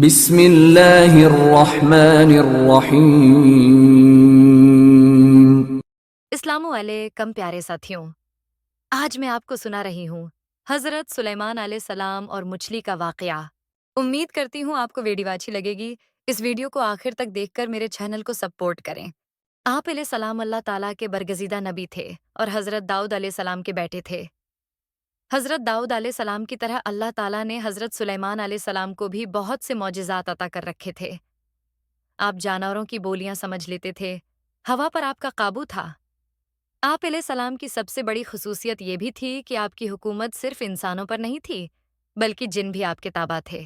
بسم اللہ الرحمن الرحیم۔ السلام علیکم پیارے ساتھیوں، آج میں آپ کو سنا رہی ہوں حضرت سلیمان علیہ السلام اور مچھلی کا واقعہ۔ امید کرتی ہوں آپ کو ویڈیو اچھی لگے گی۔ اس ویڈیو کو آخر تک دیکھ کر میرے چینل کو سپورٹ کریں۔ آپ علیہ السلام اللہ تعالیٰ کے برگزیدہ نبی تھے اور حضرت داؤد علیہ السلام کے بیٹے تھے۔ حضرت داؤد علیہ السلام کی طرح اللہ تعالیٰ نے حضرت سلیمان علیہ السلام کو بھی بہت سے معجزات عطا کر رکھے تھے۔ آپ جانوروں کی بولیاں سمجھ لیتے تھے، ہوا پر آپ کا قابو تھا۔ آپ علیہ السلام کی سب سے بڑی خصوصیت یہ بھی تھی کہ آپ کی حکومت صرف انسانوں پر نہیں تھی، بلکہ جن بھی آپ کے تابع تھے۔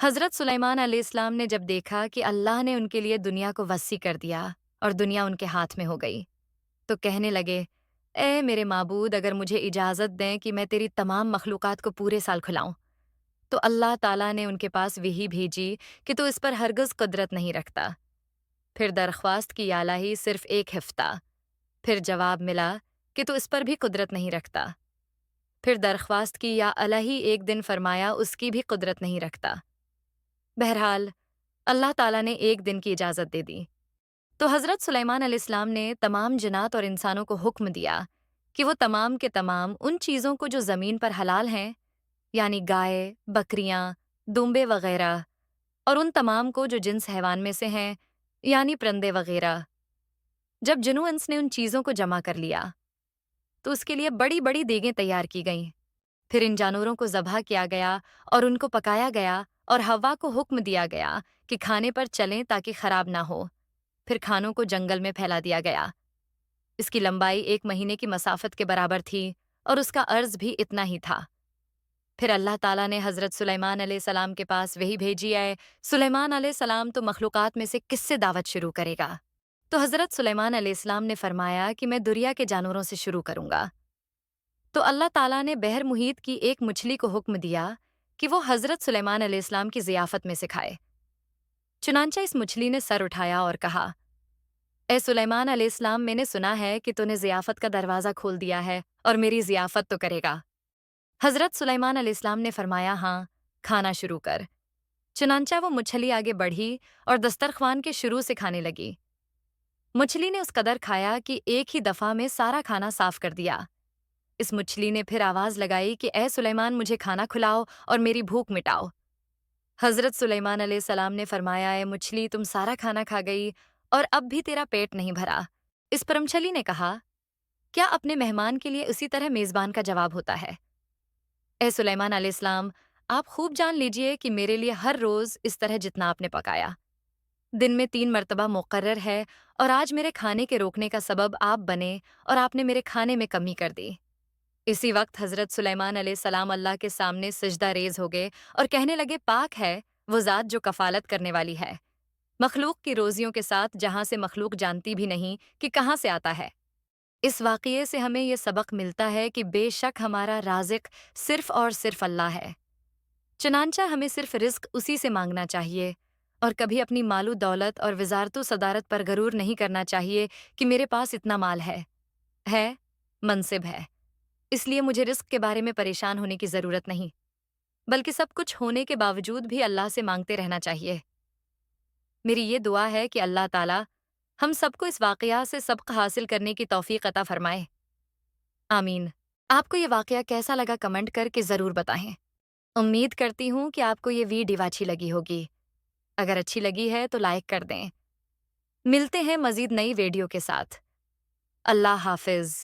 حضرت سلیمان علیہ السلام نے جب دیکھا کہ اللہ نے ان کے لیے دنیا کو وسیع کر دیا اور دنیا ان کے ہاتھ میں ہو گئی، تو کہنے لگے، اے میرے معبود، اگر مجھے اجازت دیں کہ میں تیری تمام مخلوقات کو پورے سال کھلاؤں۔ تو اللہ تعالیٰ نے ان کے پاس وحی بھیجی کہ تو اس پر ہرگز قدرت نہیں رکھتا۔ پھر درخواست کی یا الہی صرف ایک ہفتہ، پھر جواب ملا کہ تو اس پر بھی قدرت نہیں رکھتا۔ پھر درخواست کی یا الہی ایک دن، فرمایا اس کی بھی قدرت نہیں رکھتا۔ بہرحال اللہ تعالیٰ نے ایک دن کی اجازت دے دی، تو حضرت سلیمان علیہ السلام نے تمام جنات اور انسانوں کو حکم دیا کہ وہ تمام کے تمام ان چیزوں کو جو زمین پر حلال ہیں، یعنی گائے، بکریاں، دمبے وغیرہ، اور ان تمام کو جو جنس حیوان میں سے ہیں، یعنی پرندے وغیرہ۔ جب جنو انس نے ان چیزوں کو جمع کر لیا تو اس کے لیے بڑی بڑی دیگیں تیار کی گئیں۔ پھر ان جانوروں کو ذبح کیا گیا اور ان کو پکایا گیا، اور ہوا کو حکم دیا گیا کہ کھانے پر چلیں تاکہ خراب نہ ہو۔ پھر کھانوں کو جنگل میں پھیلا دیا گیا۔ اس کی لمبائی 1 مہینے کی مسافت کے برابر تھی اور اس کا عرض بھی اتنا ہی تھا۔ پھر اللہ تعالیٰ نے حضرت سلیمان علیہ السلام کے پاس وحی بھیجی، ہے سلیمان علیہ السلام تو مخلوقات میں سے کس سے دعوت شروع کرے گا؟ تو حضرت سلیمان علیہ السلام نے فرمایا کہ میں دریا کے جانوروں سے شروع کروں گا۔ تو اللہ تعالیٰ نے بحر محیط کی ایک مچھلی کو حکم دیا کہ وہ حضرت سلیمان علیہ السلام کی ضیافت میں سے کھائے۔ چنانچہ اس مچھلی نے سر اٹھایا اور کہا، اے سلیمان علیہ السلام، میں نے سنا ہے کہ تو نے ضیافت کا دروازہ کھول دیا ہے اور میری ضیافت تو کرے گا۔ حضرت سلیمان علیہ السلام نے فرمایا، ہاں، کھانا شروع کر۔ چنانچہ وہ مچھلی آگے بڑھی اور دسترخوان کے شروع سے کھانے لگی۔ مچھلی نے اس قدر کھایا کہ ایک ہی دفعہ میں سارا کھانا صاف کر دیا۔ اس مچھلی نے پھر آواز لگائی کہ اے سلیمان، مجھے کھانا کھلاؤ اور میری بھوک مٹاؤ۔ حضرت سلیمان علیہ السلام نے فرمایا، اے مچھلی، تم سارا کھانا کھا گئی اور اب بھی تیرا پیٹ نہیں بھرا۔ اس پر مچھلی نے کہا، کیا اپنے مہمان کے لیے اسی طرح میزبان کا جواب ہوتا ہے؟ اے سلیمان علیہ السلام، آپ خوب جان لیجئے کہ میرے لیے ہر روز اس طرح جتنا آپ نے پکایا، دن میں 3 مرتبہ مقرر ہے، اور آج میرے کھانے کے روکنے کا سبب آپ بنے اور آپ نے میرے کھانے میں کمی کر دی۔ اسی وقت حضرت سلیمان علیہ السلام اللہ کے سامنے سجدہ ریز ہو گئے اور کہنے لگے، پاک ہے وہ ذات جو کفالت کرنے والی ہے مخلوق کی روزیوں کے ساتھ، جہاں سے مخلوق جانتی بھی نہیں کہ کہاں سے آتا ہے۔ اس واقعے سے ہمیں یہ سبق ملتا ہے کہ بے شک ہمارا رازق صرف اور صرف اللہ ہے، چنانچہ ہمیں صرف رزق اسی سے مانگنا چاہیے، اور کبھی اپنی مال و دولت اور وزارت و صدارت پر غرور نہیں کرنا چاہیے کہ میرے پاس اتنا مال ہے، منصب ہے، اس لیے مجھے رزق کے بارے میں پریشان ہونے کی ضرورت نہیں، بلکہ سب کچھ ہونے کے باوجود بھی اللہ سے مانگتے رہنا چاہیے۔ میری یہ دعا ہے کہ اللہ تعالیٰ ہم سب کو اس واقعہ سے سبق حاصل کرنے کی توفیق عطا فرمائے، آمین۔ آپ کو یہ واقعہ کیسا لگا کمنٹ کر کے ضرور بتائیں۔ امید کرتی ہوں کہ آپ کو یہ ویڈیو اچھی لگی ہوگی۔ اگر اچھی لگی ہے تو لائک کر دیں۔ ملتے ہیں مزید نئی ویڈیو کے ساتھ۔ اللہ حافظ۔